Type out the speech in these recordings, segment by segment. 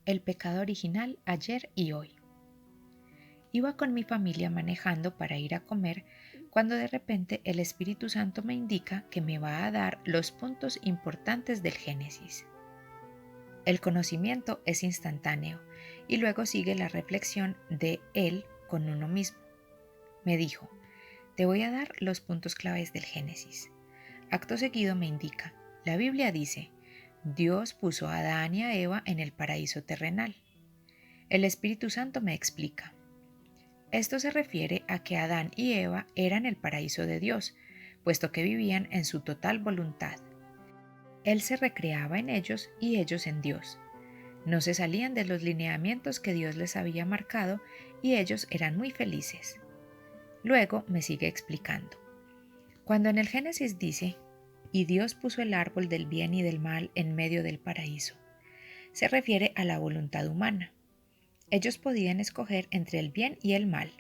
El pecado original ayer y hoy. Iba con mi familia manejando para ir a comer cuando de repente el Espíritu Santo me indica que me va a dar los puntos importantes del Génesis. El conocimiento es instantáneo y luego sigue la reflexión de él con uno mismo. Me dijo, te voy a dar los puntos claves del Génesis. Acto seguido me indica, la Biblia dice, Dios puso a Adán y a Eva en el paraíso terrenal. El Espíritu Santo me explica. Esto se refiere a que Adán y Eva eran el paraíso de Dios, puesto que vivían en su total voluntad. Él se recreaba en ellos y ellos en Dios. No se salían de los lineamientos que Dios les había marcado y ellos eran muy felices. Luego me sigue explicando. Cuando en el Génesis dice, y Dios puso el árbol del bien y del mal en medio del paraíso, se refiere a la voluntad humana. Ellos podían escoger entre el bien y el mal.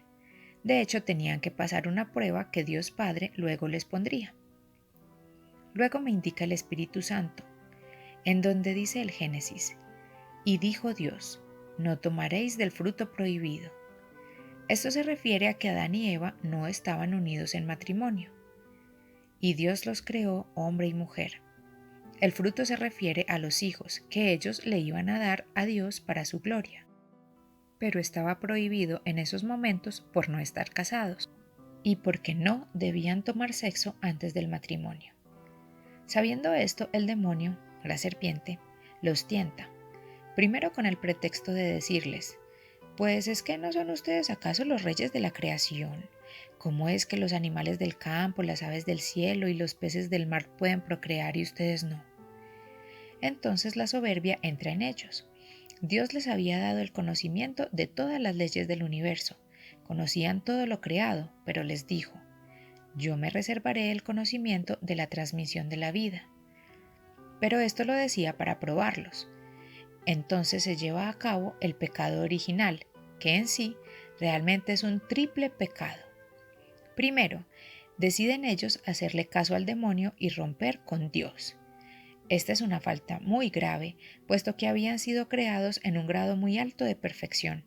De hecho, tenían que pasar una prueba que Dios Padre luego les pondría. Luego me indica el Espíritu Santo, en donde dice el Génesis, y dijo Dios, no tomaréis del fruto prohibido. Esto se refiere a que Adán y Eva no estaban unidos en matrimonio. Y Dios los creó hombre y mujer. El fruto se refiere a los hijos que ellos le iban a dar a Dios para su gloria. Pero estaba prohibido en esos momentos por no estar casados y porque no debían tomar sexo antes del matrimonio. Sabiendo esto, el demonio, la serpiente, los tienta, primero con el pretexto de decirles, pues es que no son ustedes acaso los reyes de la creación. ¿Cómo es que los animales del campo, las aves del cielo y los peces del mar pueden procrear y ustedes no? Entonces la soberbia entra en ellos. Dios les había dado el conocimiento de todas las leyes del universo, conocían todo lo creado, pero les dijo, yo me reservaré el conocimiento de la transmisión de la vida. Pero esto lo decía para probarlos. Entonces se lleva a cabo el pecado original, que en sí realmente es un triple pecado. Primero, deciden ellos hacerle caso al demonio y romper con Dios. Esta es una falta muy grave, puesto que habían sido creados en un grado muy alto de perfección.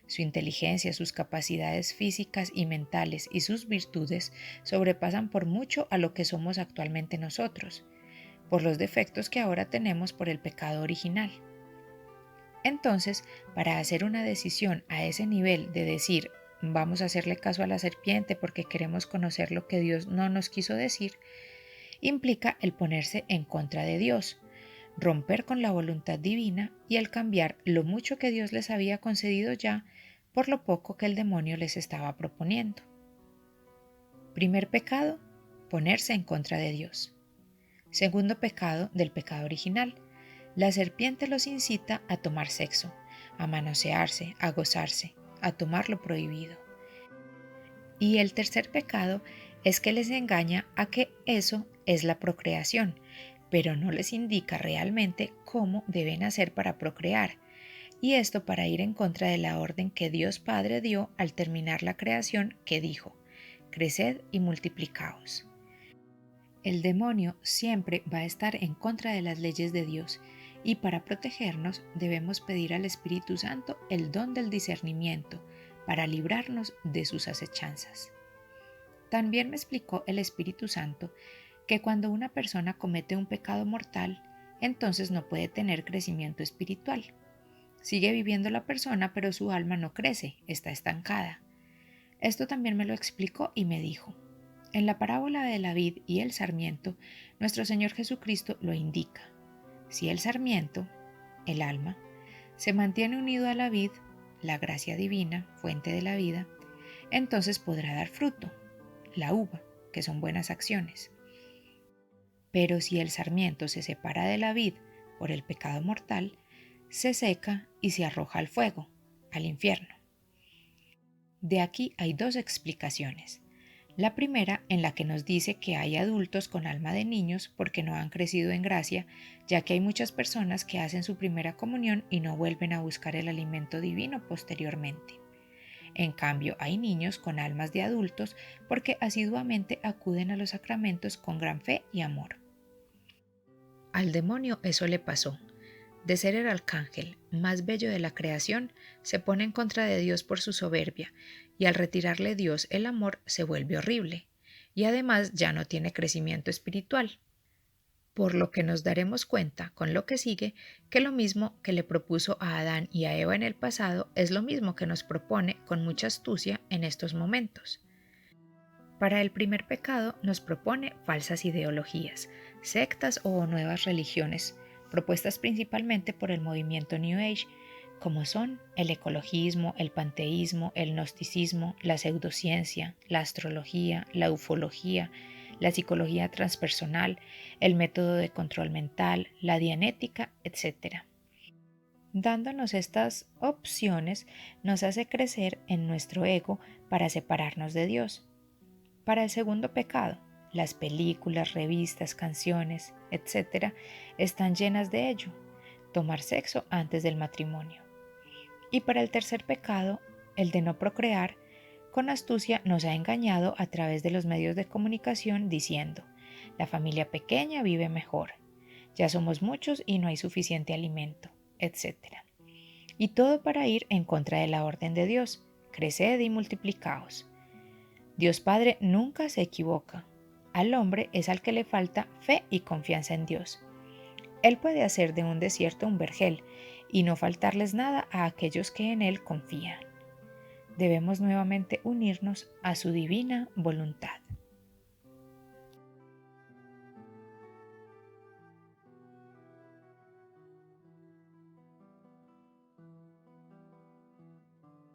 Su inteligencia, sus capacidades físicas y mentales y sus virtudes sobrepasan por mucho a lo que somos actualmente nosotros, por los defectos que ahora tenemos por el pecado original. Entonces, para hacer una decisión a ese nivel de decir, vamos a hacerle caso a la serpiente porque queremos conocer lo que Dios no nos quiso decir, implica el ponerse en contra de Dios, romper con la voluntad divina y el cambiar lo mucho que Dios les había concedido ya por lo poco que el demonio les estaba proponiendo. Primer pecado, ponerse en contra de Dios. Segundo pecado del pecado original, la serpiente los incita a tomar sexo, a manosearse, a gozarse, a tomar lo prohibido. Y el tercer pecado es que les engaña a que eso es la procreación, pero no les indica realmente cómo deben hacer para procrear, y esto para ir en contra de la orden que Dios Padre dio al terminar la creación, que dijo, creced y multiplicaos. El demonio siempre va a estar en contra de las leyes de Dios, y para protegernos debemos pedir al Espíritu Santo el don del discernimiento, para librarnos de sus acechanzas. También me explicó el Espíritu Santo que cuando una persona comete un pecado mortal, entonces no puede tener crecimiento espiritual. Sigue viviendo la persona, pero su alma no crece, está estancada. Esto también me lo explicó y me dijo, en la parábola de la vid y el sarmiento, nuestro Señor Jesucristo lo indica. Si el sarmiento, el alma, se mantiene unido a la vid, la gracia divina, fuente de la vida, entonces podrá dar fruto, la uva, que son buenas acciones. Pero si el sarmiento se separa de la vid por el pecado mortal, se seca y se arroja al fuego, al infierno. De aquí hay dos explicaciones. La primera en la que nos dice que hay adultos con alma de niños porque no han crecido en gracia, ya que hay muchas personas que hacen su primera comunión y no vuelven a buscar el alimento divino posteriormente. En cambio, hay niños con almas de adultos porque asiduamente acuden a los sacramentos con gran fe y amor. Al demonio eso le pasó. de ser el arcángel más bello de la creación, se pone en contra de Dios por su soberbia, y al retirarle Dios el amor se vuelve horrible, y además ya no tiene crecimiento espiritual. Por lo que nos daremos cuenta con lo que sigue que lo mismo que le propuso a Adán y a Eva en el pasado es lo mismo que nos propone con mucha astucia en estos momentos. Para el primer pecado nos propone falsas ideologías, sectas o nuevas religiones, propuestas principalmente por el movimiento New Age, como son el ecologismo, el panteísmo, el gnosticismo, la pseudociencia, la astrología, la ufología, la psicología transpersonal, el método de control mental, la dianética, etc. Dándonos estas opciones nos hace crecer en nuestro ego para separarnos de Dios. Para el segundo pecado, las películas, revistas, canciones, etc., están llenas de ello, tomar sexo antes del matrimonio. Y para el tercer pecado, el de no procrear, con astucia nos ha engañado a través de los medios de comunicación diciendo, la familia pequeña vive mejor, ya somos muchos y no hay suficiente alimento, etc. Y todo para ir en contra de la orden de Dios, creced y multiplicaos. Dios Padre nunca se equivoca. Al hombre es al que le falta fe y confianza en Dios. Él puede hacer de un desierto un vergel y no faltarles nada a aquellos que en Él confían. Debemos nuevamente unirnos a su divina voluntad.